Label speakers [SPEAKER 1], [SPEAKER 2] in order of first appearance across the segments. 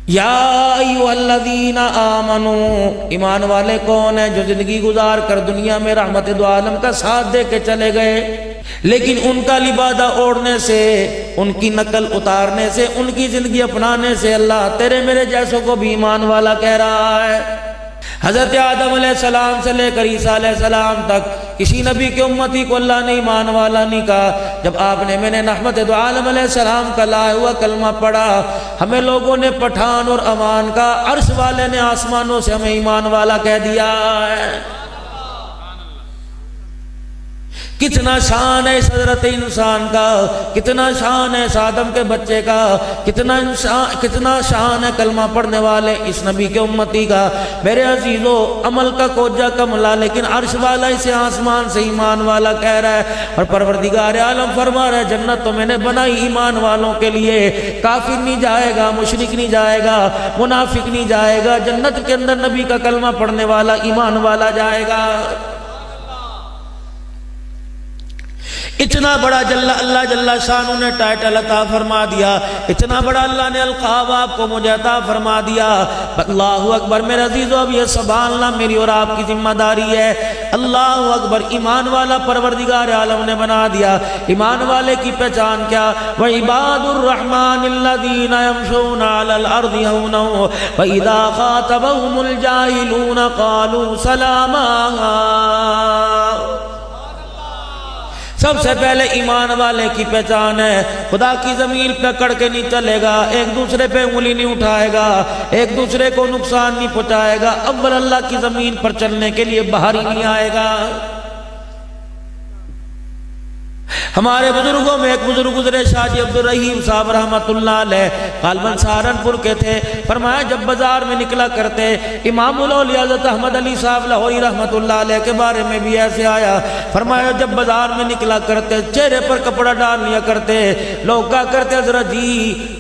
[SPEAKER 1] یا ایھا الذین آمنو، ایمان والے کون ہیں جو زندگی گزار کر دنیا میں رحمت دو عالم کا ساتھ دے کے چلے گئے، لیکن ان کا لبادہ اوڑھنے سے، ان کی نقل اتارنے سے، ان کی زندگی اپنانے سے اللہ تیرے میرے جیسوں کو بھی ایمان والا کہہ رہا ہے۔ حضرت آدم علیہ السلام سے لے کر عیسیٰ علیہ السلام تک کسی نبی کی امتی کو اللہ نے ایمان والا نہیں کہا۔ جب آپ نے میں نے رحمت دو عالم علیہ السلام کا لایا ہوا کلمہ پڑھا، ہمیں لوگوں نے پٹھان اور امان کا، عرش والے نے آسمانوں سے ہمیں ایمان والا کہہ دیا ہے۔ کتنا شان ہے اس حضرت انسان کا، کتنا شان ہے اس آدم کے بچے کا، کتنا شان ہے کلمہ پڑھنے والے اس نبی کے امتی کا۔ میرے عزیزو، عمل کا کوجہ کملا، لیکن عرش والا اسے آسمان سے ایمان والا کہہ رہا ہے، اور پروردگار عالم فرما رہا ہے جنت تو میں نے بنائی ایمان والوں کے لیے۔ کافر نہیں جائے گا، مشرک نہیں جائے گا، منافق نہیں جائے گا، جنت کے اندر نبی کا کلمہ پڑھنے والا ایمان والا جائے گا۔ اتنا بڑا اللہ جل شانہ نے ٹائٹل عطا فرما دیا، اتنا بڑا اللہ نے القاب آپ کو مجھے عطا فرما دیا۔ اللہ اکبر میرے عزیزو، اب یہ سبحان اللہ میری اور آپ کی ذمہ داری ہے۔ اللہ اکبر، ایمان والا پروردگار عالم نے بنا دیا۔ ایمان والے کی پہچان کیا؟ وَعِبَادُ الرَّحْمَنِ الَّذِينَ يَمْشُونَ عَلَى الْأَرْضِ هَوْنًا وَإِذَا خَاطَبَهُمُ الْجَاهِلُونَ قَالُوا سَلَامًا۔ سب سے پہلے ایمان والے کی پہچان ہے، خدا کی زمین پہ کڑ کے نہیں چلے گا، ایک دوسرے پہ انگلی نہیں اٹھائے گا، ایک دوسرے کو نقصان نہیں پہنچائے گا، اول اللہ کی زمین پر چلنے کے لیے باہر ہی نہیں آئے گا۔ ہمارے بزرگوں میں ایک بزرگ گزرے، شاہ جی عبدالرحیم صاحب رحمت اللہ علیہ، غالباً سہارنپور کے تھے۔ فرمایا جب بازار میں نکلا کرتے، امام الاولیاء حضرت احمد علی صاحب لاہوری رحمت اللہ علیہ کے بارے میں بھی ایسے آیا۔ فرمایا جب بازار میں نکلا کرتے، چہرے پر کپڑا ڈال لیا کرتے، لوگ کہا کرتے حضرت جی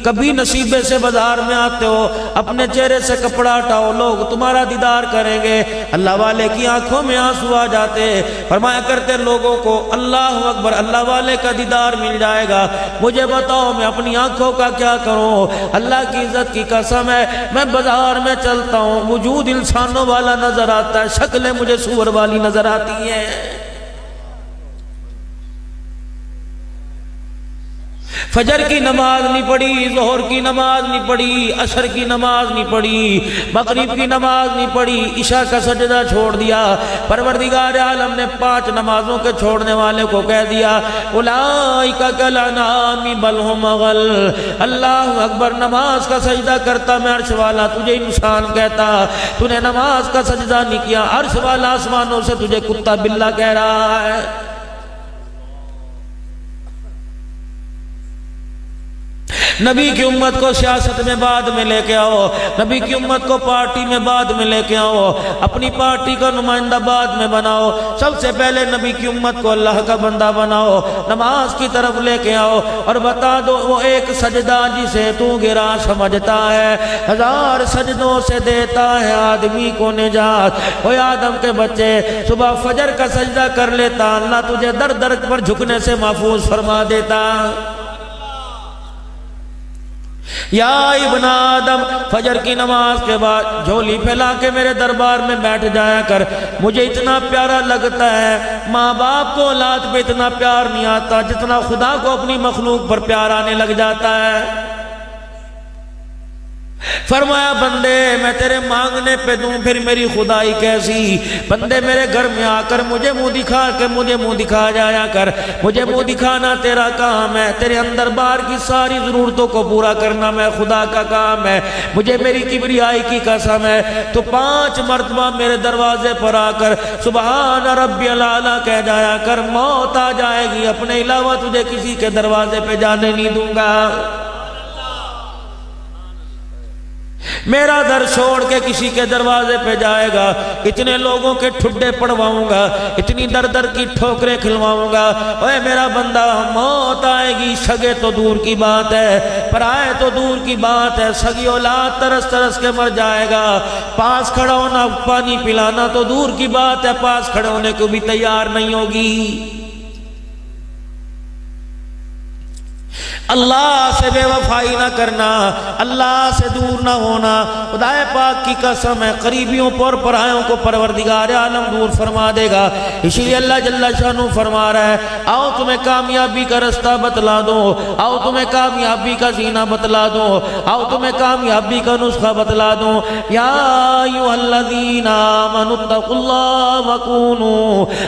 [SPEAKER 1] کبھی نصیبے سے بازار میں آتے ہو، اپنے چہرے سے کپڑا ہٹاؤ، لوگ تمہارا دیدار کریں گے۔ اللہ والے کی آنکھوں میں آنسو آ جاتے۔ فرمایا کرتے لوگوں کو اللہ اکبر، اللہ والے کا دیدار مل جائے گا، مجھے بتاؤ میں اپنی آنکھوں کا کیا کروں؟ اللہ کی عزت کی قسم ہے، میں بازار میں چلتا ہوں، وجود انسانوں والا نظر آتا ہے، شکلیں مجھے سور والی نظر آتی ہیں۔ فجر کی نماز نہیں پڑھی، ظہر کی نماز نہیں پڑھی، عصر کی نماز نہیں پڑھی، مغرب کی نماز نہیں پڑھی، عشاء کا سجدہ چھوڑ دیا۔ پروردگار عالم نے 5 نمازوں کے چھوڑنے والے کو کہہ دیا اولئک کالانعام بل ھم اضل۔ اللہ اکبر، نماز کا سجدہ کرتا میں عرش والا تجھے انسان کہتا، تو نے نماز کا سجدہ نہیں کیا، عرش والا آسمانوں سے تجھے کتا بلہ کہہ رہا ہے۔ نبی کی امت کو سیاست میں بعد میں لے کے آؤ، نبی کی امت کو پارٹی میں بعد میں لے کے آؤ، اپنی پارٹی کا نمائندہ بعد میں بناؤ، سب سے پہلے نبی کی امت کو اللہ کا بندہ بناؤ، نماز کی طرف لے کے آؤ، اور بتا دو وہ ایک سجدہ جسے تو گرا سمجھتا ہے 1000 سجدوں سے دیتا ہے آدمی کو نجات۔ وہ آدم کے بچے صبح فجر کا سجدہ کر لیتا، اللہ تجھے در در پر جھکنے سے محفوظ فرما دیتا۔ یا ابن آدم، فجر کی نماز کے بعد جھولی پھیلا کے میرے دربار میں بیٹھ جایا کر، مجھے اتنا پیارا لگتا ہے۔ ماں باپ کو اولاد پہ اتنا پیار نہیں آتا جتنا خدا کو اپنی مخلوق پر پیار آنے لگ جاتا ہے۔ فرمایا بندے میں تیرے مانگنے پہ دوں پھر میری خدائی کیسی؟ بندے میرے گھر میں آ کر مجھے منہ دکھا جایا کر، مجھے منہ دکھانا تیرا کام ہے، تیرے اندر بار کی ساری ضرورتوں کو پورا کرنا میں خدا کا کام ہے۔ مجھے میری کبریائی کی قسم ہے تو 5 مرتبہ میرے دروازے پر آ کر سبحان ربی الاعلیٰ کہہ جایا کر، موت آ جائے گی اپنے علاوہ تجھے کسی کے دروازے پہ جانے نہیں دوں گا۔ میرا در چھوڑ کے کسی کے دروازے پہ جائے گا، اتنے لوگوں کے ٹھڈے پڑواؤں گا، اتنی در در کی ٹھوکریں کھلواؤں گا۔ اے میرا بندہ، موت آئے گی، سگے تو دور کی بات ہے، پرائے تو دور کی بات ہے، سگی اولاد ترس ترس کے مر جائے گا، پاس کھڑا ہونا پانی پلانا تو دور کی بات ہے، پاس کھڑے ہونے کو بھی تیار نہیں ہوگی۔ اللہ سے بے وفائی نہ کرنا، اللہ سے دور نہ ہونا۔ خدا پاک کی قسم ہے قریبیوں پر پرایوں کو پروردگار عالم دور فرما دے گا۔ اسی لیے اللہ جل شانہ فرما رہا ہے آؤ تمہیں کامیابی کا رستہ بتلا دو، آؤ تمہیں کامیابی کا زینہ بتلا دو، آؤ تمہیں کامیابی کا نسخہ بتلا دو۔ یا ایھا الذین آمنوا اتقوا اللہ وکونوا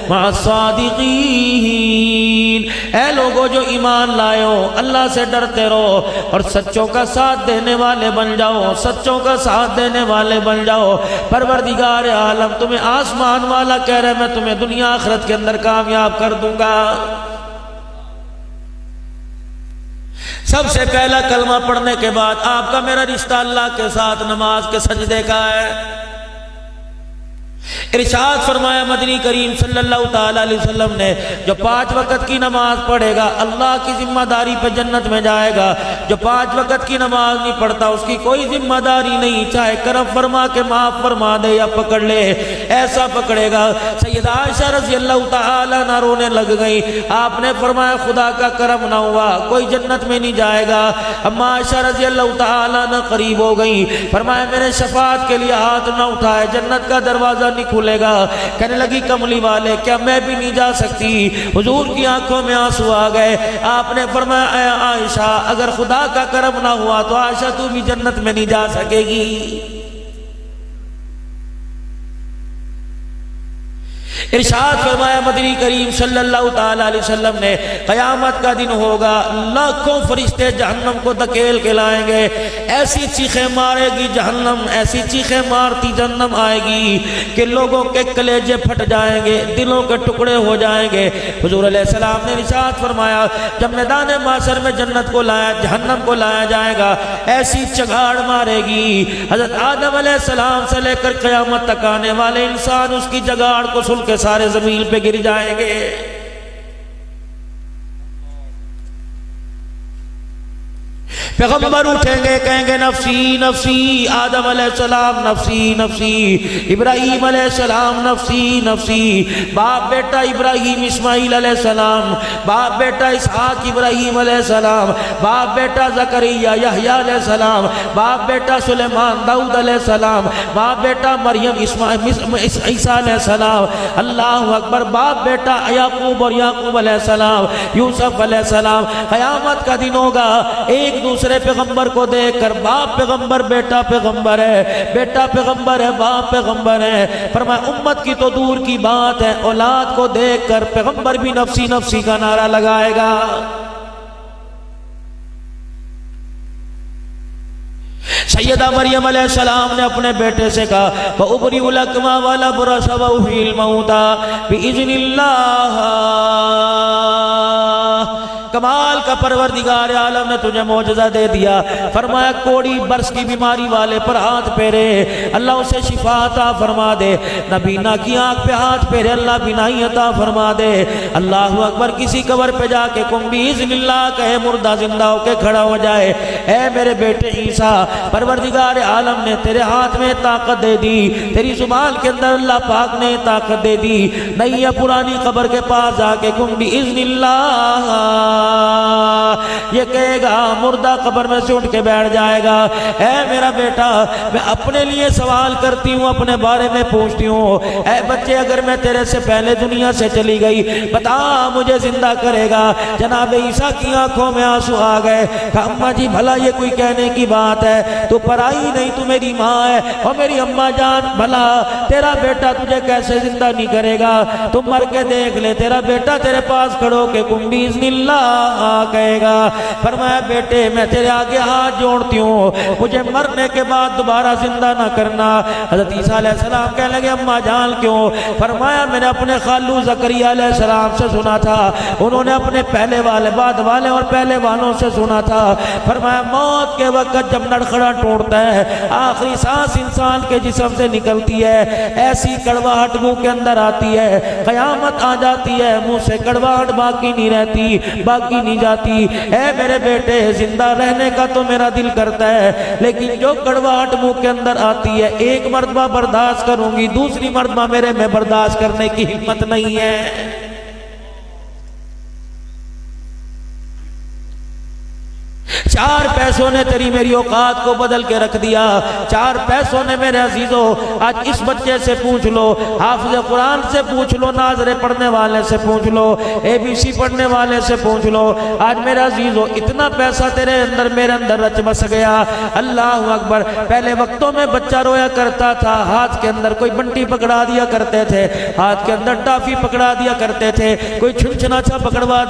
[SPEAKER 1] مع الصادقین، اے لوگو جو ایمان لائے ہو اللہ سے ڈرتے رہو اور سچوں کا ساتھ دینے والے بن جاؤ، سچوں کا ساتھ دینے والے بن جاؤ۔ پروردگار عالم تمہیں آسمان والا کہہ رہے میں تمہیں دنیا آخرت کے اندر کامیاب کر دوں گا۔ سب سے پہلا کلمہ پڑھنے کے بعد آپ کا میرا رشتہ اللہ کے ساتھ نماز کے سجدے کا ہے۔ ارشاد فرمایا مدنی کریم صلی اللہ تعالی علیہ وسلم نے جو 5 وقت کی نماز پڑھے گا اللہ کی ذمہ داری پہ جنت میں جائے گا، جو 5 وقت کی نماز نہیں پڑھتا اس کی کوئی ذمہ داری نہیں، چاہے کرم فرما کے معاف فرما دے یا پکڑ لے، ایسا پکڑے گا۔ سیدہ عائشہ رضی اللہ تعالی عنہا رونے لگ گئی، آپ نے فرمایا خدا کا کرم نہ ہوا کوئی جنت میں نہیں جائے گا۔ اما عائشہ رضی اللہ تعالی عنہا قریب ہو گئی، فرمایا میرے شفاعت کے لیے ہاتھ نہ اٹھائے جنت کا دروازہ نہیں کھلے گا۔ کہنے لگی کملی والے کیا میں بھی نہیں جا سکتی؟ حضور کی آنکھوں میں آنسو آ گئے، آپ نے فرمایا اے عائشہ اگر خدا کا کرم نہ ہوا تو عائشہ تو بھی جنت میں نہیں جا سکے گی۔ ارشاد فرمایا مدنی کریم صلی اللہ تعالی علیہ وسلم نے قیامت کا دن ہوگا، لاکھوں فرشتے جہنم کو دھکیل کے لائیں گے، ایسی چیخیں مارے گی جہنم، ایسی چیخیں مارتی جہنم آئے گی کہ لوگوں کے کلیجے پھٹ جائیں گے، دلوں کے ٹکڑے ہو جائیں گے۔ حضور علیہ السلام نے ارشاد فرمایا جب میدان محشر میں جنت کو لایا جہنم کو لایا جائے گا ایسی چگاڑ مارے گی، حضرت آدم علیہ السلام سے لے کر قیامت تک آنے والے انسان اس کی جگاڑ کو سن کے سارے زمین پہ گر جائیں گے۔ پیغمبر اٹھیں گے کہیں گے نفسی نفسی، آدم علیہ السلام نفسی نفسی، ابراہیم علیہ السلام نفسی نفسی، باپ بیٹا ابراہیم اسماعیل علیہ السلام، باپ بیٹا اسحاق ابراہیم علیہ السلام، باپ بیٹا زکریا یحییٰ علیہ السلام، باپ بیٹا سلیمان داؤد علیہ السلام، باپ بیٹا مریم عیسیٰ علیہ السلام، اللہ اکبر، باپ بیٹا یعقوب اور یعقوب علیہ السلام، یوسف علیہ السلام۔ قیامت کا دن ہوگا ایک دوسرے پیغمبر کو دیکھ کر باپ پیغمبر بیٹا پیغمبر ہے، بیٹا پیغمبر ہے باپ پیغمبر ہے، فرمایا امت کی تو دور کی بات ہے اولاد کو دیکھ کر پیغمبر بھی نفسی نفسی کا نعرہ لگائے گا۔ سیدہ مریم علیہ السلام نے اپنے بیٹے سے کہا وَأُبْرِئُ الْأَكْمَحَ وَالْأَبْرَصَ وَأُحْيِي الْمَوْتَى بِإِذْنِ اللَّهِ۔ کمال کا پروردگار عالم نے تجھے معجزہ دے دیا، فرمایا کوڑی برس کی بیماری والے پر ہاتھ پھیرے اللہ اسے شفا عطا فرما دے، نبینا کی آنکھ پہ ہاتھ پھیرے اللہ بینائی عطا فرما دے۔ اللہ اکبر، کسی قبر پہ جا کے کم باذن اللہ کہے مردہ زندہ ہو کے کھڑا ہو جائے، اے میرے بیٹے عیسیٰ پروردگار عالم نے تیرے ہاتھ میں طاقت دے دی، تیری زبان کے اندر اللہ پاک نے طاقت دے دی، نہیں ہے پرانی قبر کے پاس جا کے کم باذن اللہ یہ کہے گا مردہ قبر میں سے اٹھ کے بیٹھ جائے گا، اے میرا بیٹا میں اپنے لیے سوال کرتی ہوں اپنے بارے میں پوچھتی ہوں، اے بچے اگر میں تیرے سے پہلے دنیا سے چلی گئی بتا مجھے زندہ کرے گا؟ جناب عیسیٰ کی آنکھوں میں آنسو آ گئے، کہا اماں جی بھلا یہ کوئی کہنے کی بات ہے، تو پرائی نہیں تو میری ماں ہے، اور میری اماں جان بھلا تیرا بیٹا تجھے کیسے زندہ نہیں کرے گا؟ تم مر کے دیکھ لے تیرا بیٹا تیرے پاس کھڑو کہ کم باذن اللہ کہے گا۔ فرمایا بیٹے میں تیرے آگے ہاتھ جوڑتی ہوں مجھے مرنے کے بعد دوبارہ زندہ نہ کرنا۔ حضرت عیسیٰ علیہ السلام کہنے لگے اماں جان کیوں؟ فرمایا میں نے اپنے خالو زکریا علیہ السلام سے سنا تھا، انہوں نے اپنے پہلے والے بعد والے اور پہلے والوں سے سنا تھا، فرمایا موت کے وقت جب نڑخڑا ٹوٹتا ہے آخری سانس انسان کے جسم سے نکلتی ہے ایسی کڑواہٹ منہ کے اندر آتی ہے، قیامت آ جاتی ہے منہ سے کڑواہٹ باقی نہیں رہتی باقی نہیں جاتی۔ اے میرے بیٹے زندہ رہنے کا تو میرا دل کرتا ہے لیکن جو کڑواہٹ منہ کے اندر آتی ہے ایک مرتبہ برداشت کروں گی دوسری مرتبہ میرے میں برداشت کرنے کی ہمت نہیں ہے۔ 4 پیسوں نے تیری میری اوقات کو بدل کے رکھ دیا، 4 پیسوں نے میرے عزیزو، آج اس بچے سے پوچھ لو، حافظ قرآن سے پوچھ لو، ناظرے پڑھنے والے سے پوچھ لو، ABC پڑھنے والے سے پوچھ لو، آج میرے عزیزو اتنا پیسہ تیرے اندر میرے اندر رچ بس گیا۔ اللہ اکبر۔ پہلے وقتوں میں بچہ رویا کرتا تھا، ہاتھ کے اندر کوئی بنٹی پکڑا دیا کرتے تھے، ہاتھ کے اندر ٹافی پکڑا دیا کرتے تھے، کوئی چھنچناچا پکڑا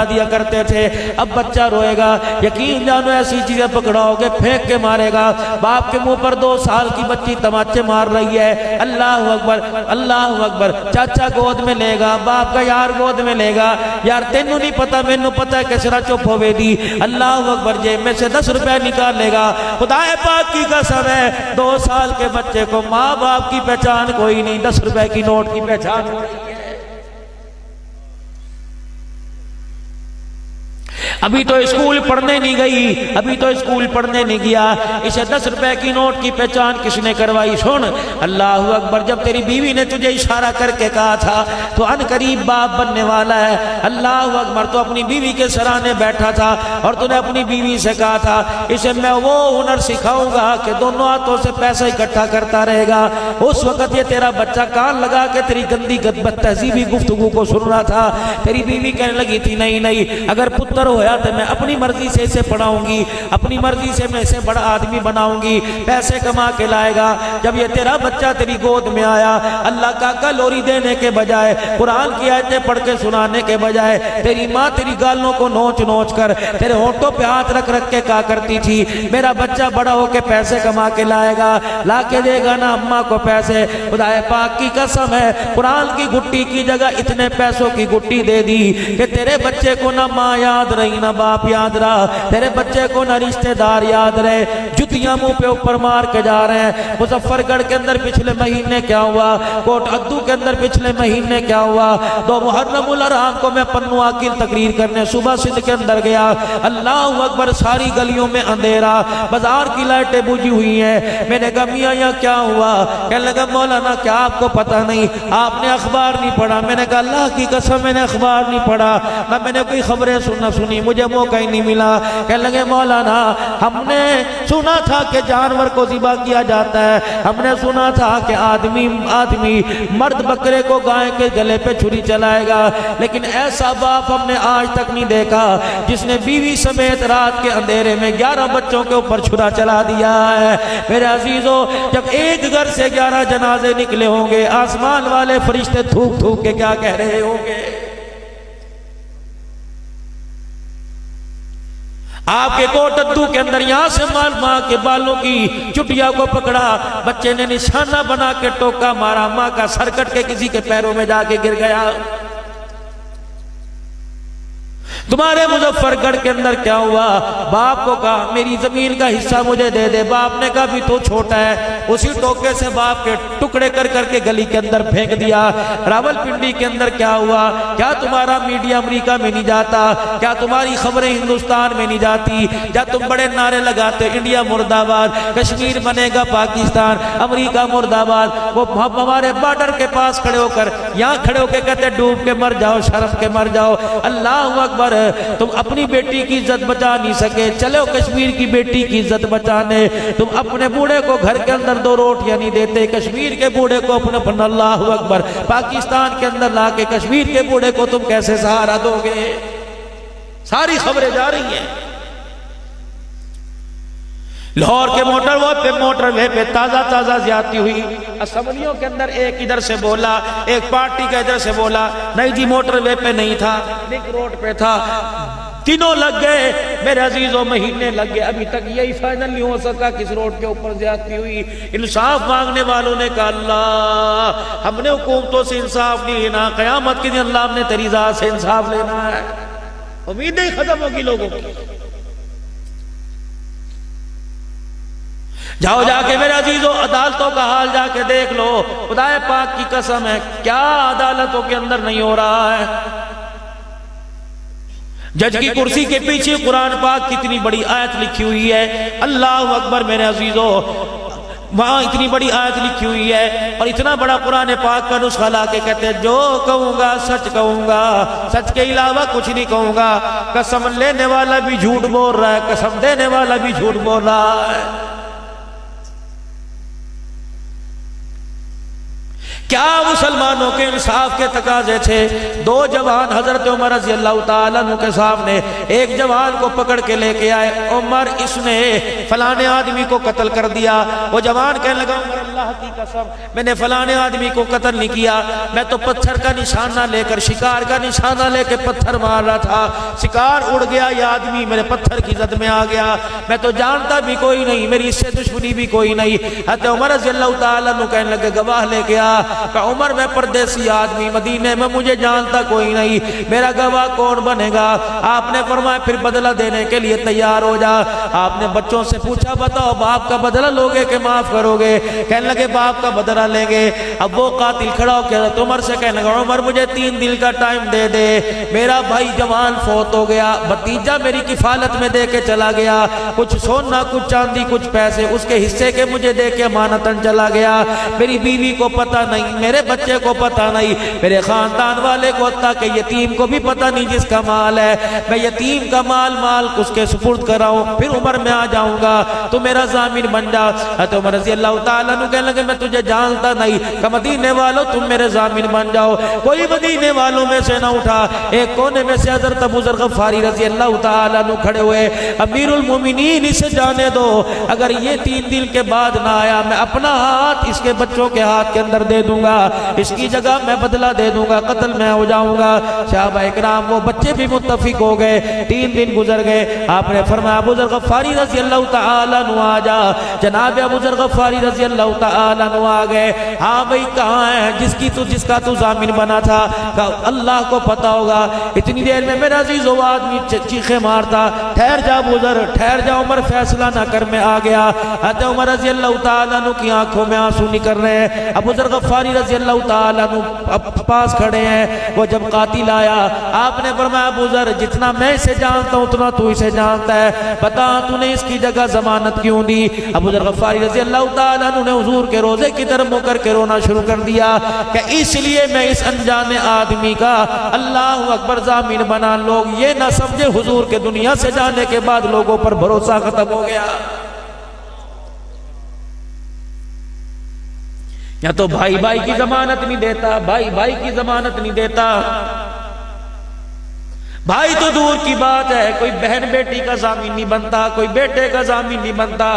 [SPEAKER 1] دیا کرتے تھے۔ اب بچہ روئے گا، یقین جانو ایسی چیزیں پکڑاؤ گے پھینک کے مارے گا۔ باپ کے منہ پر 2 سال کی بچی تماچے مار رہی ہے، اللہ اکبر اللہ اکبر۔ چاچا گود میں لے گا، باپ کا یار گود میں لے گا، یار تینوں نہیں پتا مینوں پتا ہے، کسرا چپ ہوئے دی، اللہ اکبر۔ جیب میں سے 10 روپے نکال لے گا، خدا پاک کی قسم ہے 2 سال کے بچے کو ماں باپ کی پہچان کوئی نہیں، 10 روپے کی نوٹ کی پہچان ہو رہی ہے۔ ابھی تو اسکول پڑھنے نہیں گئی، ابھی تو اسکول پڑھنے نہیں گیا، اسے 10 روپے کی نوٹ کی پہچان کس نے کروائی؟ سن، اللہ اکبر۔ جب تیری بیوی نے تجھے اشارہ کر کے کہا تھا تو ان قریب باپ بننے والا ہے، اللہ اکبر، تو اپنی بیوی کے سرانے بیٹھا تھا اور تو نے اپنی بیوی سے کہا تھا اسے میں وہ ہنر سکھاؤں گا کہ دونوں ہاتھوں سے پیسہ اکٹھا کرتا رہے گا۔ اس وقت یہ تیرا بچہ کان لگا کے تیری گندی بد تہذیبی گفتگو کو سن رہا تھا۔ تیری بیوی کہنے لگی تھی نہیں نہیں، اگر پتر ہویا تو میں اپنی مرضی سے اسے پڑھاؤں گی، اپنی مرضی سے میں اسے بڑا آدمی بناؤں گی، پیسے کما کے لائے گا۔ جب یہ تیرا بچہ تیری گود میں آیا، اللہ کا کلوری دینے کے بجائے، قرآن کی آیتیں پڑھ کے سنانے کے بجائے، تیری ماں تیری گالوں کو نوچ نوچ کر تیرے ہونٹوں پہ ہاتھ رکھ رکھ کے کہا کرتی تھی میرا بچہ بڑا ہو کے پیسے کما کے لائے گا، لا کے دے گا نا اماں کو پیسے۔ خدا پاک کی قسم ہے، قرآن کی گٹی کی جگہ اتنے پیسوں کی گٹی دے دی کہ تیرے بچے کو نہ ماں یاد رہی نہ باپ یاد رہا، تیرے بچے کو نہ رشتہ دار یاد رہے، جتیاں منہ پہ اوپر مار کے جا رہے ہیں۔ مظفر گڑھ کے اندر پچھلے مہینے کیا ہوا، کوٹ عدو کے اندر پچھلے مہینے کیا ہوا، 2 محرم الحرام کو میں پنو عاقل تقریر کرنے صبح سندھ کے اندر گیا، اللہ اکبر، ساری گلیوں میں اندھیرا، بازار کی لائٹیں بجھی ہوئی ہیں۔ میں نے کہا میاں یہاں کیا ہوا؟ کہنے لگا مولانا کیا آپ کو پتہ نہیں، آپ نے اخبار نہیں پڑھا؟ میں نے کہا اللہ کی قسم میں نے اخبار نہیں پڑھا، نہ میں نے کوئی خبریں سنی، مجھے موقع ہی نہیں ملا۔ کہنے لگے مولانا ہم نے سنا تھا کہ جانور کو ذبح کیا جاتا ہے، ہم نے سنا تھا کہ آدمی مرد بکرے کو گائے کے گلے پہ چھری چلائے گا، لیکن ایسا باپ ہم نے آج تک نہیں دیکھا جس نے بیوی سمیت رات کے اندھیرے میں 11 بچوں کے اوپر چھرا چلا دیا ہے۔ میرے عزیزو، جب ایک گھر سے 11 جنازے نکلے ہوں گے، آسمان والے فرشتے تھوک تھوک کے کیا کہہ رہے ہوں گے؟ آپ کے کوٹ عدو کے اندر یہاں سے ماں کے بالوں کی چٹیا کو پکڑا، بچے نے نشانہ بنا کے ٹوکا مارا، ماں کا سر کٹ کے کسی کے پیروں میں جا کے گر گیا۔ تمہارے مظفر گڑھ کے اندر کیا ہوا؟ باپ کو کہا میری زمین کا حصہ مجھے دے دے، باپ نے کہا بھی تو چھوٹا ہے، اسی ٹوکے سے باپ کے ٹکڑے کر کر کے گلی کے اندر پھینک دیا۔ راول پنڈی کے اندر کیا ہوا؟ کیا تمہارا میڈیا امریکہ میں نہیں جاتا؟ کیا تمہاری خبریں ہندوستان میں نہیں جاتی؟ کیا تم بڑے نعرے لگاتے انڈیا مرد آباد، کشمیر بنے گا پاکستان، امریکہ مرد آباد؟ وہ ہمارے بارڈر کے پاس کھڑے ہو کر یہاں کھڑے ہو کے کہتے ڈوب کے مر جاؤ، شرم کے مر جاؤ۔ اللہ اکبر، تم اپنی بیٹی کی عزت بچا نہیں سکے، چلو کشمیر کی بیٹی کی عزت بچانے۔ تم اپنے بوڑھے کو گھر کے اندر 2 روٹیاں نہیں دیتے، کشمیر کے بوڑھے کو اپنا اللہ اکبر پاکستان کے اندر لا کے کشمیر کے بوڑھے کو تم کیسے سہارا دو گے؟ ساری خبریں جا رہی ہیں۔ لاہور کے موٹر وے پہ تازہ زیادتی ہوئی، اسمبلیوں کے اندر ایک ادھر سے بولا، ایک پارٹی کا ادھر سے بولا، نہیں جی موٹر وے پہ نہیں تھا، لنک روڈ پہ تھا۔ تینوں لگ گئے میرے عزیزوں، مہینے لگ گئے، ابھی تک یہی فائنل نہیں ہو سکا کس روڈ کے اوپر زیادتی ہوئی۔ انصاف مانگنے والوں نے کہا اللہ ہم نے حکومتوں سے انصاف نہیں لینا، قیامت کے دن اللہ ہم نے تیری ذات سے انصاف لینا ہے۔ امیدیں ختم ہوگی لوگوں کی۔ جاؤ جا کے میرے عزیزوں عدالتوں کا حال جا کے دیکھ لو، خدا پاک کی قسم ہے کیا عدالتوں کے اندر نہیں ہو رہا ہے۔ جج کی کرسی کے پیچھے قرآن پاک کتنی بڑی آیت لکھی ہوئی ہے، اللہ اکبر میرے عزیزوں۔ وہاں اتنی بڑی آیت لکھی ہوئی ہے اور اتنا بڑا قرآن پاک کا نسخہ لا کے کہتے ہیں جو کہوں گا سچ کہوں گا، سچ کے علاوہ کچھ نہیں کہوں گا۔ قسم لینے والا بھی جھوٹ بول رہا ہے، قسم دینے والا بھی جھوٹ بول رہا ہے۔ کیا مسلمانوں کے انصاف کے تقاضے تھے؟ دو جوان حضرت عمر رضی اللہ تعالیٰ عنہ کے سامنے ایک جوان کو پکڑ کے لے کے آئے، عمر اس نے فلانے آدمی کو قتل کر دیا۔ وہ جوان کہنے لگا عمر اللہ کی قسم میں نے فلانے آدمی کو قتل نہیں کیا، میں تو پتھر کا نشانہ لے کر، شکار کا نشانہ لے کے پتھر مار رہا تھا، شکار اڑ گیا، یہ آدمی میرے پتھر کی زد میں آ گیا، میں تو جانتا بھی کوئی نہیں، میری اس سے دشمنی بھی کوئی نہیں۔ حضرت عمر رضی اللہ تعالیٰ عنہ کہنے لگے گواہ لے کے آ۔ کہ عمر میں پردیسی آدمی، مدینے میں مجھے جانتا کوئی نہیں، میرا گواہ کون بنے گا؟ آپ نے فرمایا پھر بدلہ دینے کے لیے تیار ہو جا۔ آپ نے بچوں سے پوچھا بتاؤ باپ کا بدلہ لوگے کہ معاف کرو گے؟ کہنے لگے باپ کا بدلہ لیں گے۔ اب وہ قاتل کھڑا ہو کے حضرت عمر سے کہنے لگا عمر مجھے 3 دن کا ٹائم دے دے، میرا بھائی جوان فوت ہو گیا، بھتیجا میری کفالت میں دے کے چلا گیا، کچھ سونا کچھ چاندی کچھ پیسے اس کے حصے کے مجھے دے کے امانتاً چلا گیا، میری بیوی کو پتہ نہیں، میرے بچے کو پتہ نہیں، میرے خاندان والے کو، تاکہ یتیم کو بھی پتہ نہیں جس کا مال ہے، میں یتیم کا مال اس کے سپرد کراؤں، پھر عمر میں آ جاؤں گا، تو میرا ضامن بن جا۔ حضرت عمر رضی اللہ تعالیٰ عنہ کہنے لگے میں تجھے جانتا نہیں، کہ مدینے والوں تم میرے ضامن بن جاؤ۔ کوئی مدینے والوں میں سے نہ اٹھا، ایک کونے میں سے حضرت ابو ذر غفاری رضی اللہ تعالیٰ عنہ کھڑے ہوئے، امیر المومنین اسے جانے دو، اگر یہ 3 دن کے بعد نہ آیا میں اپنا ہاتھ اس کے بچوں کے ہاتھ کے اندر دے دوں گا، اس کی جگہ میں بدلہ دے دوں گا، قتل میں ہو جاؤں گا۔ صحابہ اکرام وہ بچے بھی متفق ہو گئے، 3 دن گزر گئے، آپ نے فرمایا ابو ذر غفاری رضی اللہ تعالیٰ عنہ آ جا۔ جناب ابو ذر غفاری رضی اللہ تعالیٰ عنہ آ گئے۔ ہاں بھئی کہاں ہے جس کا تو ضامن بنا تھا؟ کہا اللہ کو پتا ہوگا۔ اتنی دیر میں میرا عزیز وہ آدمی چیخے مارتا ٹھہر جا ابو ذر ٹھہر جا، عمر فیصلہ نہ کر، میں آ گیا۔ حضرت عمر رضی اللہ تعالیٰ عنہ کی آنکھوں میں آنسو نکل رہے ہیں، ابو ذر غفاری رضی اللہ تعالیٰ عنہ پاس کھڑے ہیں۔ وہ جب قاتل آیا آپ نے فرمایا ابو ذر جتنا میں اسے جانتا ہوں اتنا تو اسے جانتا ہے، بتا تو نے اس کی جگہ ضمانت کیوں دی؟ ابو ذر غفاری رضی اللہ تعالیٰ عنہ نے حضور کے روزے کی طرف منہ کر کے رونا شروع کر دیا کہ اس لیے میں اس انجان آدمی کا اللہ اکبر ضامن بنا، لوگ یہ نہ سمجھے حضور کے دنیا سے جانے کے بعد لوگوں پر بھروسہ ختم ہو گیا۔ یا تو بھائی بھائی کی ضمانت نہیں دیتا، بھائی بھائی کی ضمانت نہیں دیتا، بھائی تو دور کی بات ہے، کوئی بہن بیٹی کا ضامن نہیں بنتا، کوئی بیٹے کا ضامن نہیں بنتا۔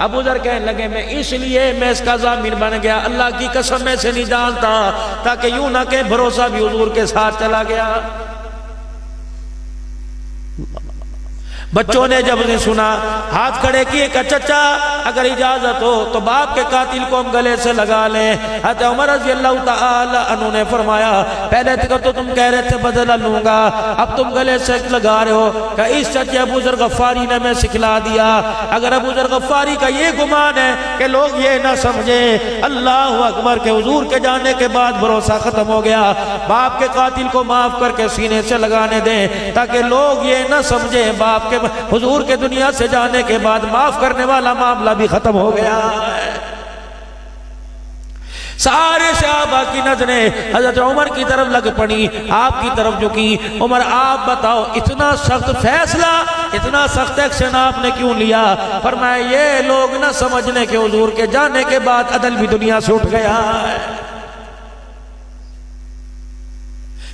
[SPEAKER 1] ابو ذر کہنے لگے میں اس لیے میں اس کا ضامن بن گیا، اللہ کی قسم میں سے نہیں جانتا، تاکہ یوں نہ کہ بھروسہ بھی حضور کے ساتھ چلا گیا۔ بچوں نے جب نے سنا ہاتھ کھڑے کیے کہ چچا اگر اجازت ہو تو باپ کے قاتل کو ہم گلے سے لگا لیں۔ حضرت عمر رضی اللہ تعالی عنہ نے فرمایا پہلے تو تم کہہ رہے تھے بدلہ لوں گا، اب تم گلے سے لگا رہے ہو کہ اس چچے ابو ذر غفاری نے میں سکھلا دیا۔ اگر ابو ذر غفاری کا یہ گمان ہے کہ لوگ یہ نہ سمجھیں اللہ اکبر کہ حضور کے جانے کے بعد بھروسہ ختم ہو گیا، باپ کے قاتل کو معاف کر کے سینے سے لگانے دیں تاکہ لوگ یہ نہ سمجھیں باپ کے حضور کے دنیا سے جانے کے بعد معاف کرنے والا معاملہ بھی ختم ہو گیا ہے۔ سارے صحابہ کی نظریں حضرت عمر کی طرف لگ پڑی، آپ کی طرف جھکی۔ عمر آپ بتاؤ اتنا سخت فیصلہ، اتنا سخت ایکشن آپ نے کیوں لیا؟ فرمایا یہ لوگ نہ سمجھنے کہ حضور کے جانے کے بعد عدل بھی دنیا سے اٹھ گیا ہے۔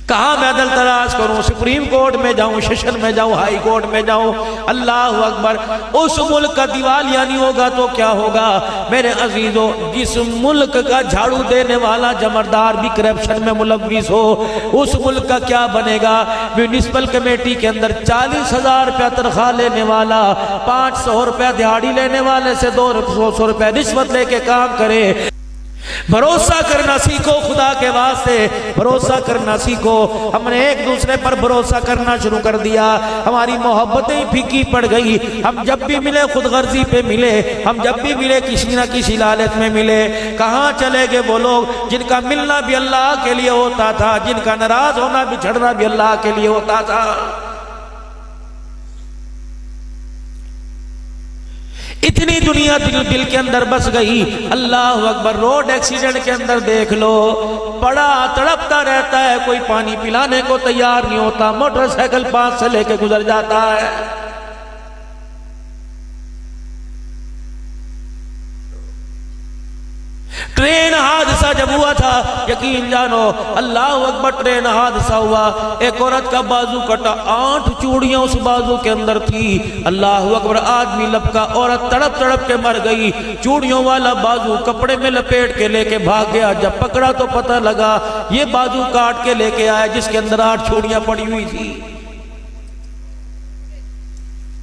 [SPEAKER 1] کہاں میں عدل تلاش کروں؟ سپریم کورٹ میں جاؤں، سیشن میں جاؤں، ہائی کورٹ میں جاؤں؟ اللہ اکبر۔ اس ملک کا دیوالیہ نہیں ہوگا تو کیا ہوگا؟ میرے عزیزو جس ملک کا جھاڑو دینے والا جمردار بھی کرپشن میں ملوث ہو، اس ملک کا کیا بنے گا؟ میونسپل کمیٹی کے اندر 40,000 روپیہ تنخواہ لینے والا 500 روپیہ دیہاڑی لینے والے سے 200 روپیہ رشوت لے کے کام کرے۔ بھروسہ کرنا سیکھو، خدا کے واسطے بھروسہ کرنا سیکھو۔ ہم نے ایک دوسرے پر بھروسہ کرنا شروع کر دیا، ہماری محبتیں پھیکی پڑ گئی۔ ہم جب بھی ملے خود غرضی پہ ملے، ہم جب بھی ملے کسی نہ کسی لالچ میں ملے۔ کہاں چلے گئے وہ لوگ جن کا ملنا بھی اللہ کے لیے ہوتا تھا، جن کا ناراض ہونا بچھڑنا بھی اللہ کے لیے ہوتا تھا؟ اتنی دنیا دل کے اندر بس گئی. اللہ اکبر. روڈ ایکسیڈنٹ کے اندر دیکھ لو, بڑا تڑپتا رہتا ہے, کوئی پانی پلانے کو تیار نہیں ہوتا, موٹر سائیکل پاس سے لے کے گزر جاتا ہے. ٹرین حادثہ جب ہوا تھا, یقین جانو, اللہ اکبر, ٹرین حادثہ ہوا, ایک عورت کا بازو کٹا, 8 چوڑیاں اس بازو کے اندر تھی. اللہ اکبر. آدمی لپکا, عورت تڑپ تڑپ کے مر گئی. چوڑیوں والا بازو کپڑے میں لپیٹ کے لے کے بھاگ گیا. جب پکڑا تو پتہ لگا یہ بازو کاٹ کے لے کے آیا جس کے اندر 8 چوڑیاں پڑی ہوئی تھی.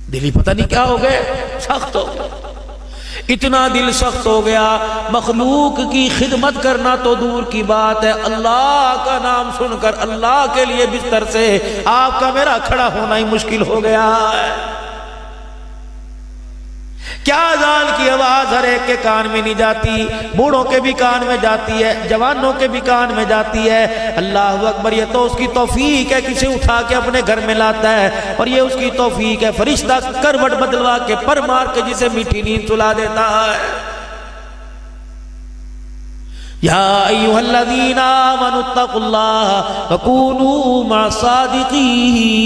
[SPEAKER 1] دلی پتہ نہیں کیا ہو گئے, سخت ہو گیا. اتنا دل سخت ہو گیا, مخلوق کی خدمت کرنا تو دور کی بات ہے, اللہ کا نام سن کر اللہ کے لیے بستر سے آپ کا میرا کھڑا ہونا ہی مشکل ہو گیا ہے. کیا اذان کی آواز ہر ایک کے کان میں نہیں جاتی, بوڑھوں کے بھی کان میں جاتی ہے, جوانوں کے بھی کان میں جاتی ہے. اللہ اکبر. یہ تو اس کی توفیق ہے, کسے اٹھا کے اپنے گھر میں لاتا ہے, اور یہ اس کی توفیق ہے, فرشتہ کروٹ بدلوا کے پر مار کے جسے میٹھی نیند سلا دیتا ہے. یا ایھا الذین آمنوا اتقوا اللہ وکونوا مع الصادقین.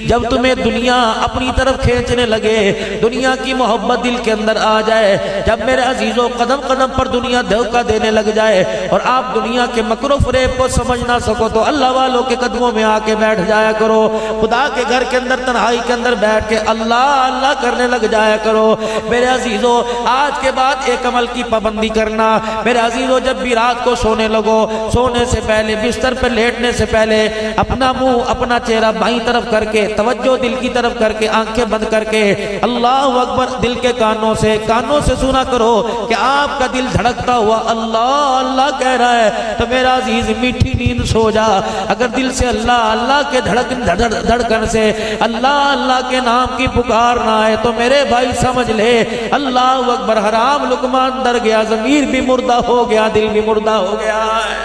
[SPEAKER 1] جب تمہیں دنیا اپنی طرف کھینچنے لگے, دنیا کی محبت دل کے اندر آ جائے, جب میرے عزیزوں قدم قدم پر دنیا دھوکہ دینے لگ جائے اور آپ دنیا کے مکر و فریب کو سمجھ نہ سکو, تو اللہ والوں کے قدموں میں آ کے بیٹھ جایا کرو. خدا کے گھر کے اندر تنہائی کے اندر بیٹھ کے اللہ اللہ کرنے لگ جایا کرو. میرے عزیزوں, آج کے بعد ایک عمل کی پابندی کرنا. میرے عزیزوں, جب بھی رات کو سونے لگو, سونے سے پہلے بستر پہ لیٹنے سے پہلے اپنا منہ اپنا چہرہ بائیں طرف کر کے, توجہ دل کی طرف کر کے, آنکھیں بند کر کے اللہ اکبر دل کے کانوں سے سنا کرو کہ آپ کا دل دھڑکتا ہوا اللہ اللہ کہہ رہا ہے. تو میرا عزیز میٹھی نیند سو جا. اگر دل سے اللہ اللہ کے دھڑکن سے اللہ اللہ کے نام کی پکار نہ آئے تو میرے بھائی سمجھ لے اللہ اکبر, حرام لقمہ اندر گیا, ضمیر بھی مردہ ہو گیا, دل بھی مردہ ہو گیا ہے.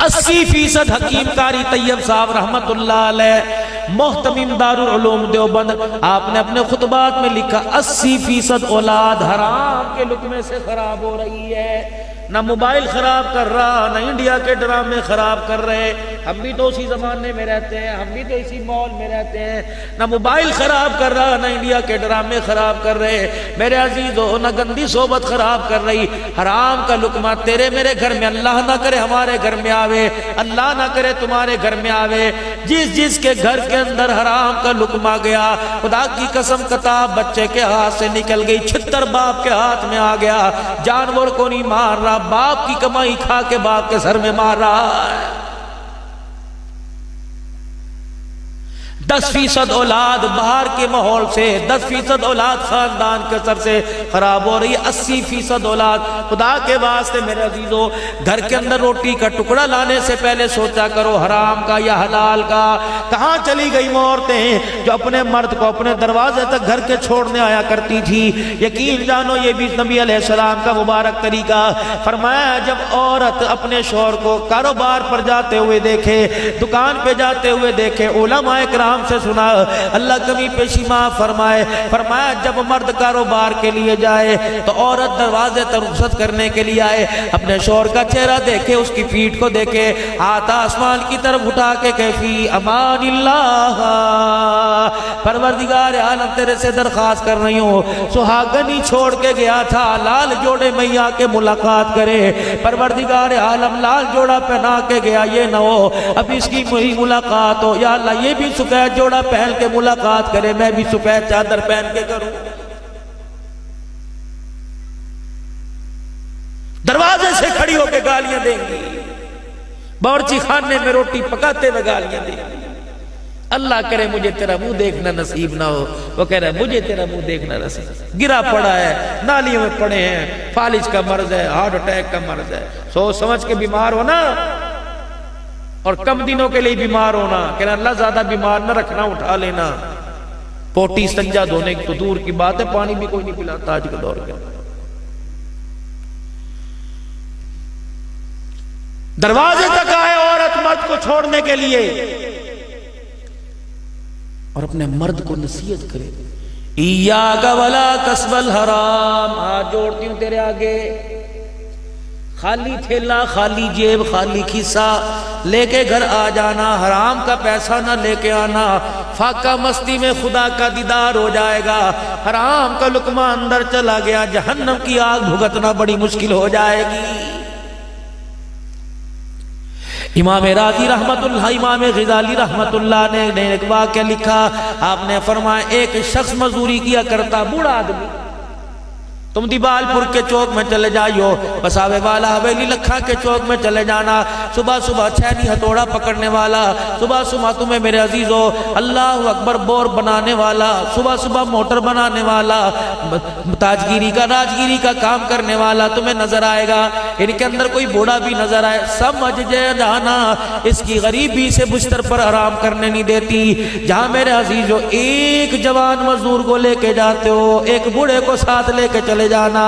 [SPEAKER 1] 80% حکیم قاری طیب صاحب رحمت اللہ علیہ, محتمم دارالعلوم دیوبند, آپ نے اپنے خطبات میں لکھا 80% اولاد حرام کے لقمے سے خراب ہو رہی ہے. نہ موبائل خراب کر رہا, نہ انڈیا کے ڈرامے خراب کر رہے. ہم بھی تو اسی زمانے میں رہتے ہیں, ہم بھی تو اسی ماحول میں رہتے ہیں. نہ موبائل خراب کر رہا, نہ انڈیا کے ڈرامے خراب کر رہے. میرے عزیزو, نہ گندی صحبت خراب کر رہی. حرام کا لقمہ تیرے میرے گھر میں, اللہ نہ کرے ہمارے گھر میں آوے, اللہ نہ کرے تمہارے گھر میں آوے. جس کے گھر کے اندر حرام کا لقمہ گیا, خدا کی قسم کتاب بچے کے ہاتھ سے نکل گئی, چھتر باپ کے ہاتھ میں آ گیا. جانور کو نہیں مار رہا, باپ کی کمائی کھا کے باپ کے سر میں مار رہا ہے. 10% اولاد باہر کے ماحول سے, 10% اولاد خاندان کے سر سے خراب ہو رہی ہے. 80% اولاد, خدا کے واسطے میرے عزیزو, گھر کے اندر روٹی کا ٹکڑا لانے سے پہلے سوچا کرو حرام کا یا حلال کا. کہاں چلی گئی وہ عورتیں جو اپنے مرد کو اپنے دروازے تک گھر کے چھوڑنے آیا کرتی تھی. یقین جانو یہ بھی نبی علیہ السلام کا مبارک طریقہ. فرمایا جب عورت اپنے شوہر کو کاروبار پر جاتے ہوئے دیکھے, دکان پہ جاتے ہوئے دیکھے, علماء کرام سے سنا, اللہ کمی پیشی معاف فرمائے. فرمایا جب مرد کاروبار کے لیے جائے تو عورت دروازے تک رخصت کرنے کے لیے آئے, اپنے شوہر کا چہرہ دیکھے, اس کی پیٹھ کو دیکھے, ہاتھ آسمان کی طرف اٹھا کے کہفی امان اللہ, پروردگار عالم تیرے سے درخواست کر رہی ہوں, سہاگنی چھوڑ کے گیا تھا, لال جوڑے میں آ کے ملاقات کرے. پروردگار عالم لال جوڑا پہنا کے گیا, یہ نہ ہو اب اس کی ملاقات ہو, یا اللہ یہ بھی سفید جوڑا پہن کے ملاقات کرے, میں بھی سفید چادر پہن کے کروں. دروازے سے کھڑی ہو کے گالیاں دیں گی, باورچی خانے میں روٹی پکاتے ہوئے گالیاں دیں گی. اللہ کرے مجھے تیرا منہ دیکھنا نصیب نہ ہو. وہ کہہ رہا ہے مجھے تیرا منہ دیکھنا نصیب. گرا پڑا ہے, نالیوں میں پڑے ہیں, فالج کا مرض ہے, ہارٹ اٹیک کا مرض ہے. سوچ سمجھ کے بیمار ہونا اور کم دنوں کے لیے بیمار ہونا, کہنا اللہ زیادہ بیمار نہ رکھنا, اٹھا لینا. پوٹی سنجا دھونے کی تو دور کی بات ہے, پانی بھی کوئی نہیں پلاتا آج کے دور کے. دروازے تک آئے عورت مرد کو چھوڑنے کے لیے, اور اپنے مرد کو نصیحت کرے، ایاک ولا کسب الحرام، ہاتھ جوڑتی ہوں تیرے آگے، خالی تھیلا، خالی جیب، خالی کھیسا لے کے گھر آ جانا، حرام کا پیسہ نہ لے کے آنا، فاقہ مستی میں خدا کا دیدار ہو جائے گا، حرام کا لقمہ اندر چلا گیا جہنم کی آگ بھگتنا بڑی مشکل ہو جائے گی۔ امام راضی رحمت اللہ، امام غزالی رحمت اللہ نے ایک واقعہ لکھا، آپ نے فرمایا ایک شخص مزدوری کیا کرتا، بوڑھا آدمی، تم دیبال پور کے چوک میں چلے جائیو، بساوے والا حویلی لکھا کے چوک میں چلے جانا، صبح صبح چھینی ہتھوڑا پکڑنے والا، صبح صبح تمہیں میرے عزیزو اللہ اکبر بور بنانے والا، صبح صبح موٹر بنانے والا، تاجگیری کا راجگیری کا کام کرنے والا تمہیں نظر آئے گا، ان کے اندر کوئی بوڑھا بھی نظر آئے، سمجھ جانا اس کی غریبی سے بستر پر آرام کرنے نہیں دیتی۔ جہاں میرے عزیزو ایک جوان مزدور کو لے کے جاتے ہو، ایک بوڑھے کو ساتھ لے کے چلے جانا،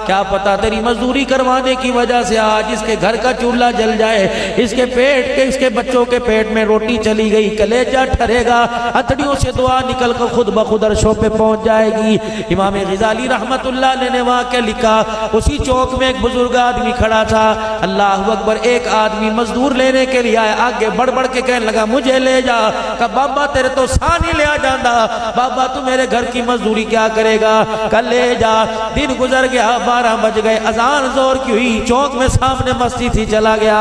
[SPEAKER 1] کیا پتا تیری مزدوری کروانے کی وجہ سے آج اس کے گھر کا چولہا جل جائے، اس کے پیٹ کے، اس کے بچوں کے پیٹ میں روٹی چلی گئی، کلیجہ ٹھرے گا، ہتھڑیوں سے دعا نکل کر خود بخود عرشوں پہ پہنچ جائے گی۔ امام غزالی رحمت اللہ علیہ نے واقعہ لکھا، اسی چوک میں ایک بزرگ آدمی کھڑا تھا، اللہ اکبر، ایک آدمی مزدور لینے کے لیے آیا، آگے بڑھ بڑھ کے کہنے لگا مجھے لے جا، کہا بابا تیرے تو سانی لے آ جاندہ، بابا تو میرے گھر کی مزدوری کیا کرے گا، کہا لے جا۔ دن گزر گیا، 12 بج گئے، اذان زور کی ہوئی، چوک میں سامنے مسجد تھی، چلا گیا،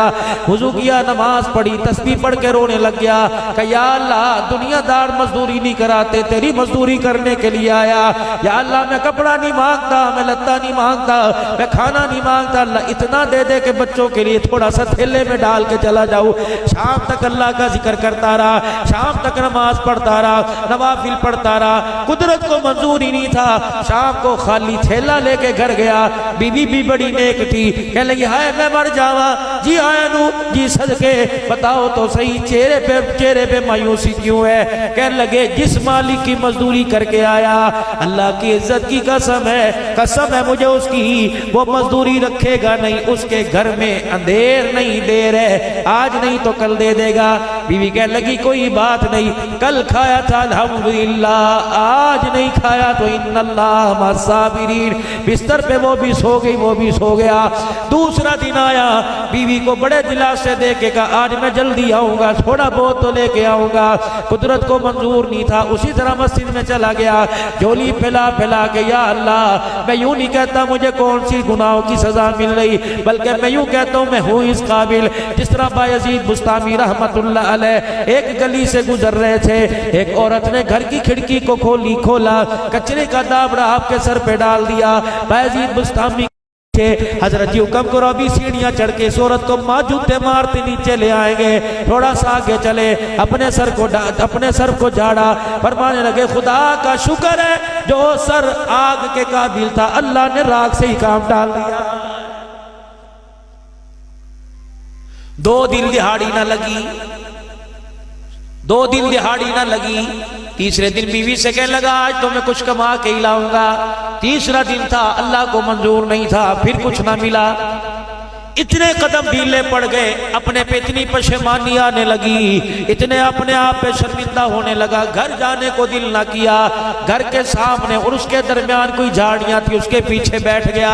[SPEAKER 1] وضو کیا، نماز پڑھی، تسبیح پڑھ کے رونے لگ گیا، کہ یا اللہ دنیا دار مزدوری نہیں کراتے، تیری مزدوری کرنے کے لیے آیا، یا اللہ میں کپڑا نہیں مانگتا، میں لتا نہیں مانگتا، میں کھانا نہیں مانگتا، اللہ اتنا دے دے کہ بچوں کے لیے تھوڑا سا تھیلے میں ڈال کے چلا جاؤں۔ شام تک اللہ کا ذکر کرتا رہا، شام تک نماز پڑھتا رہا، نوافل پڑھتا رہا، قدرت کو منظور ہی نہیں تھا، شام کو خالی تھیلا لے کے گھر گیا، بی بی بھی بڑی نیک تھی، کہنے لگی ہائے میں مر جاواں، جی آیا نو جی صدقے بتاؤ تو صحیح چہرے پہ مایوسی کیوں ہے، کہنے لگے جس مالک کی مزدوری کر کے آیا، اللہ کی عزت کی قسم ہے مجھے اس کی، وہ مزدوری رکھے گا نہیں، اس کے گھر میں اندھیر نہیں دیر ہے، آج نہیں تو کل دے دے گا۔ بیوی کہنے لگی کوئی بات نہیں، کل کھایا تھا الحمدللہ، آج نہیں کھایا تو ان اللہ مع الصابرین، بستر پہ وہ بھی سو گئی، وہ بھی سو گیا۔ دوسرا دن آیا، بیوی کو بڑے دلاس سے دے کے کہا آج میں جلدی آؤں گا، تھوڑا بہت تو لے کے آؤں گا، قدرت کو منظور نہیں تھا، اسی طرح مسجد میں چلا گیا، جھولی پھیلا پھیلا کے یا اللہ میں یوں نہیں کہتا مجھے کون سی گناہوں کی سزا مل رہی، بلکہ میں یوں کہتا ہوں میں ہوں اس قابل۔ جس طرح بایزید بستامی رحمت اللہ علیہ ایک گلی سے گزر رہے تھے، ایک عورت نے گھر کی کھڑکی کو کھولا، کچرے کا دابڑا آپ کے سر پہ ڈال دیا، بایزید بستامی حضرت جی حکم کرو ابھی سیڑھیاں چڑھ کے اس عورت کو ماں جوتے مارتے نیچے لے آئیں گے، تھوڑا سا آگے چلے، اپنے سر کو جھاڑا، فرمانے لگے خدا کا شکر ہے جو سر آگ کے قابل تھا اللہ نے راکھ سے ہی کام ڈال دیا۔ 2 دن دہاڑی نہ لگی، تیسرے دن بیوی سے کہنے لگا آج تو میں کچھ کما کے ہی لاؤں گا، تیسرا دن تھا، اللہ کو منظور نہیں تھا، پھر کچھ نہ ملا، اتنے قدم ڈھیلے پڑ گئے، اپنے پہ اتنی پشیمانی آنے لگی، اتنے اپنے آپ پہ شرمندہ ہونے لگا، گھر جانے کو دل نہ کیا، گھر کے سامنے اور اس کے درمیان کوئی جھاڑیاں تھی، اس کے پیچھے بیٹھ گیا،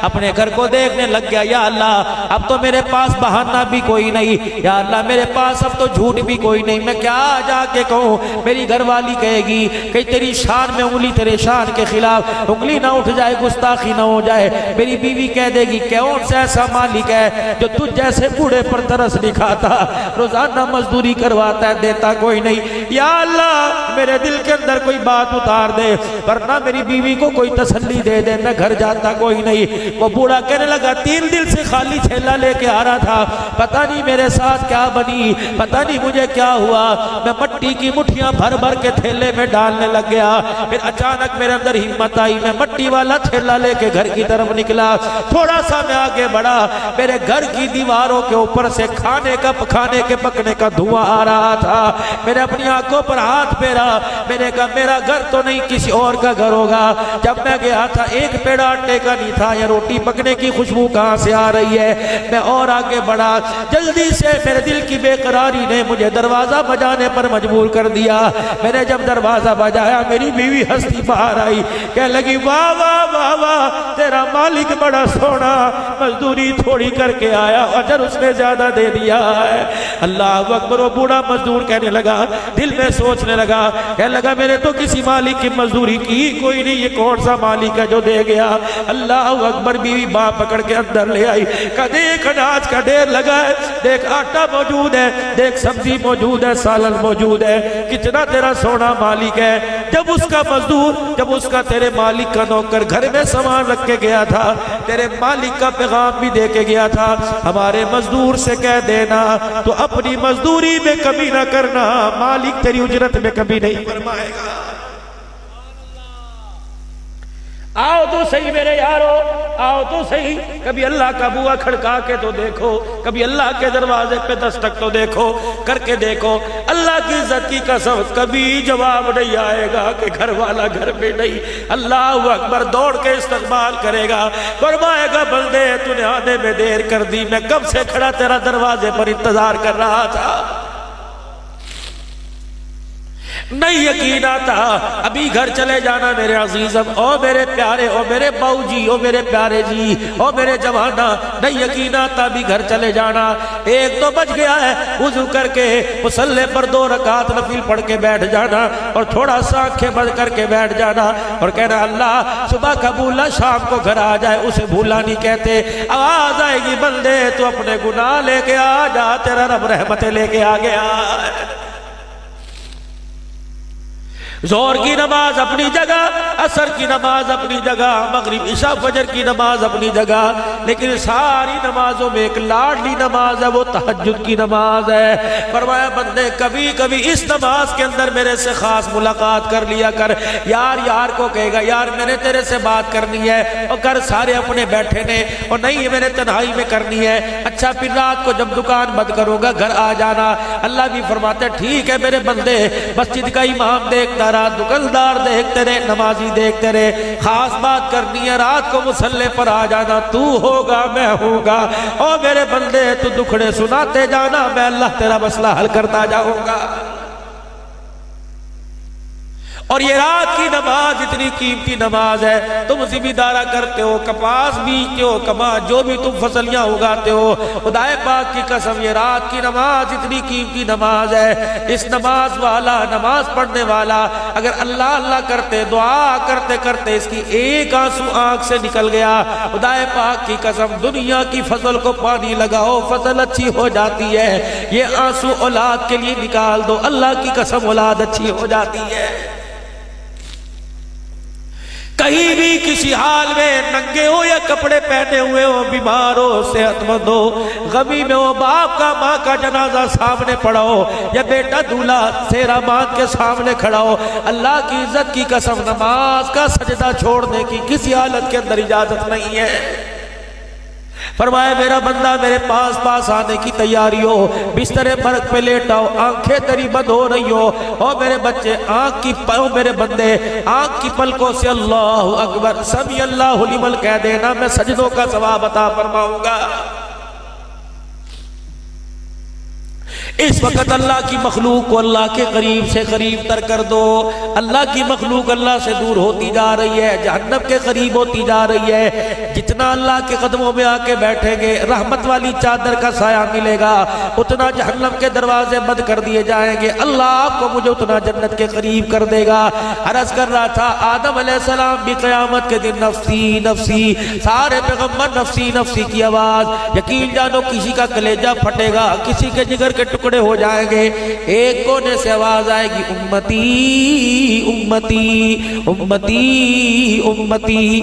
[SPEAKER 1] اپنے گھر کو دیکھنے لگ گیا، یا اللہ اب تو میرے پاس بہانہ بھی کوئی نہیں، یا اللہ میرے پاس اب تو جھوٹ بھی کوئی نہیں، میں کیا جا کے کہوں، میری گھر والی کہے گی کہ تیری شان میں انگلی تیرے شان کے خلاف انگلی نہ اٹھ جائے، گستاخی نہ ہو جائے، میری بیوی کہہ دے گی کون سا ایسا مالک ہے جو تجھ جیسے بوڑھے پر ترس دکھاتا، روزانہ مزدوری کرواتا ہے، دیتا کوئی نہیں، یا اللہ میرے دل کے اندر کوئی بات اتار دے، ورنہ میری بیوی کو کوئی تسلی دے دے، میں گھر جاتا کوئی نہیں۔ وہ بوڑھا کہنے لگا 3 دن سے خالی تھیلا لے کے آ رہا تھا، پتہ نہیں میرے ساتھ کیا بنی، پتہ نہیں مجھے کیا ہوا، میں مٹی کی مٹھیاں بھر بھر کے تھیلے میں ڈالنے لگ گیا، پھر اچانک میرے اندر ہمت آئی، میں مٹی والا تھیلا لے کے گھر کی طرف نکلا، تھوڑا سا میں آگے بڑھا، میرے گھر کی دیواروں کے اوپر سے کھانے کے پکنے کا دھواں آ رہا تھا. میں نے اپنی آنکھوں پر ہاتھ پھیرا, میں نے کہا میرا گھر تو نہیں کسی اور کا گھر ہوگا. جب میں گیا تھا ایک پیڑا آٹے کا نہیں تھا, یہ روٹی پکنے کی خوشبو کہاں سے آ رہی ہے. میں اور آگے بڑھا, جلدی سے میرے دل کی بے قراری نے مجھے دروازہ بجانے پر مجبور کر دیا. میں نے جب دروازہ بجایا میری بیوی ہنستی باہر آئی, کہنے لگی واہ واہ واہ واہ تیرا مالک بڑا سونا, مزدوری تھوڑی کر کے آیا, اجر اس نے زیادہ دے دیا ہے. اللہ اکبر. وہ بوڑھا مزدور کہنے لگا, دل میں سوچنے لگا, کہنے لگا میں نے تو کسی مالک کی مزدوری کی کوئی نہیں, یہ کون سا مالک ہے جو دے گیا. اللہ اکبر. بیوی باں پکڑ کے اندر لے آئی, کہ دیکھ اناج کا ڈھیر لگا ہے, دیکھ آٹا موجود ہے, دیکھ سبزی موجود ہے, سالن موجود ہے, کتنا تیرا سونا مالک ہے. جب اس کا مزدور, جب اس کا تیرے مالک کا نوکر گھر میں سامان رکھ کے گیا تھا, تیرے مالک کا پیغام بھی دے کے گیا تھا, ہمارے مزدور سے کہہ دینا تو اپنی مزدوری میں کمی نہ کرنا, مالک تیری اجرت میں کمی نہیں فرمائے گا. آؤ تو صحیح میرے یارو, آؤ تو صحیح, کبھی اللہ کا بوا کھڑکا کے تو دیکھو, کبھی اللہ کے دروازے پہ دستک تو دیکھو, کر کے دیکھو. اللہ کی عزت کی قسم کبھی جواب نہیں آئے گا کہ گھر والا گھر پہ نہیں. اللہ اکبر. دوڑ کے استقبال کرے گا, فرمائے گا بندے تو نے آنے میں دیر کر دی, میں کب سے کھڑا تیرا دروازے پر انتظار کر رہا تھا. نہیں یقین آتا, ابھی گھر چلے جانا میرے عزیزم, او میرے پیارے, او میرے باؤ جی, او میرے پیارے جی, او میرے جوانا, نہیں یقین آتا ابھی گھر چلے جانا. ایک تو بچ گیا ہے, وضو کر کے مصلی پر 2 رکعت نفل پڑھ کے بیٹھ جانا, اور تھوڑا سا آنکھیں بند کر کے بیٹھ جانا, اور کہنا اللہ صبح کا بھولا شام کو گھر آ جائے, اسے بھولا نہیں کہتے. آواز آئے گی بندے تو اپنے گناہ لے کے آ جا, تیرا رب رحمتیں لے کے آ گیا. ظہر کی نماز اپنی جگہ, عصر کی نماز اپنی جگہ, مغرب عشاء فجر کی نماز اپنی جگہ, لیکن ساری نمازوں میں ایک لاڈلی نماز ہے, وہ تہجد کی نماز ہے. فرمایا بندے کبھی کبھی اس نماز کے اندر میرے سے خاص ملاقات کر لیا کر. یار یار کو کہے گا یار میں نے تیرے سے بات کرنی ہے, اور گھر سارے اپنے بیٹھے نے, اور نہیں میں نے تنہائی میں کرنی ہے. اچھا پھر رات کو جب دکان بند کروں گا گھر آ جانا. اللہ بھی فرماتے ٹھیک ہے میرے بندے, مسجد کا امام دیکھتا رہا, دکاندار دیکھتے رہے, نمازی دیکھتے رہے, خاص بات کرنی ہے رات کو مصلی پر آ جانا, تو ہوگا میں ہوں گا, او میرے بندے تو دکھڑے سناتے جانا, میں اللہ تیرا مسئلہ حل کرتا جاؤں گا. اور یہ رات کی نماز اتنی قیمتی نماز ہے, تم ذمہ دارہ کرتے ہو, کپاس بیجتے ہو, کما جو بھی تم فصلیاں اگاتے ہو, خدائے پاک کی قسم یہ رات کی نماز اتنی قیمتی نماز ہے. اس نماز والا, نماز پڑھنے والا اگر اللہ اللہ کرتے, دعا کرتے کرتے اس کی ایک آنسو آنکھ سے نکل گیا, خدائے پاک کی قسم دنیا کی فصل کو پانی لگاؤ فصل اچھی ہو جاتی ہے, یہ آنسو اولاد کے لیے نکال دو, اللہ کی قسم اولاد اچھی ہو جاتی ہے. کہیں بھی کسی حال میں ننگے ہو یا کپڑے پہنے ہوئے ہو, بیمار ہو, صحت مند ہو, غمی میں ہو, باپ کا ماں کا جنازہ سامنے پڑا ہو, یا بیٹا دولہا سیرا باندھ کے سامنے کھڑا ہو, اللہ کی عزت کی قسم نماز کا سجدہ چھوڑنے کی کسی حالت کے اندر اجازت نہیں ہے. فرمایا میرا بندہ میرے پاس آنے کی تیاری ہو, بستر فرق پہ لیٹاؤ, آنکھیں تیری بند ہو رہی ہو, اور میرے بچے آنکھ کی پلکوں, میرے بندے آنکھ کی پلکوں سے اللہ اکبر سمی اللہ لمن کہہ دینا, میں سجدوں کا ثواب عطا فرماؤں گا. اس وقت اللہ کی مخلوق کو اللہ کے قریب سے قریب تر کر دو. اللہ کی مخلوق اللہ سے دور ہوتی جا رہی ہے, جہنم کے قریب ہوتی جا رہی ہے. جتنا اللہ کے قدموں میں آ کے بیٹھیں گے رحمت والی چادر کا سایہ ملے گا, اتنا جہنم کے دروازے بند کر دیے جائیں گے. اللہ آپ کو مجھے اتنا جنت کے قریب کر دے گا. عرض کر رہا تھا آدم علیہ السلام بھی قیامت کے دن نفسی نفسی, سارے پیغمبر نفسی نفسی کی آواز. یقین جانو کسی کا کلیجہ پھٹے گا, کسی کے جگر کے ٹکڑے ہو جائیں گے, ایک کونے سے آواز آئے گی امتی امتی امتی امتی.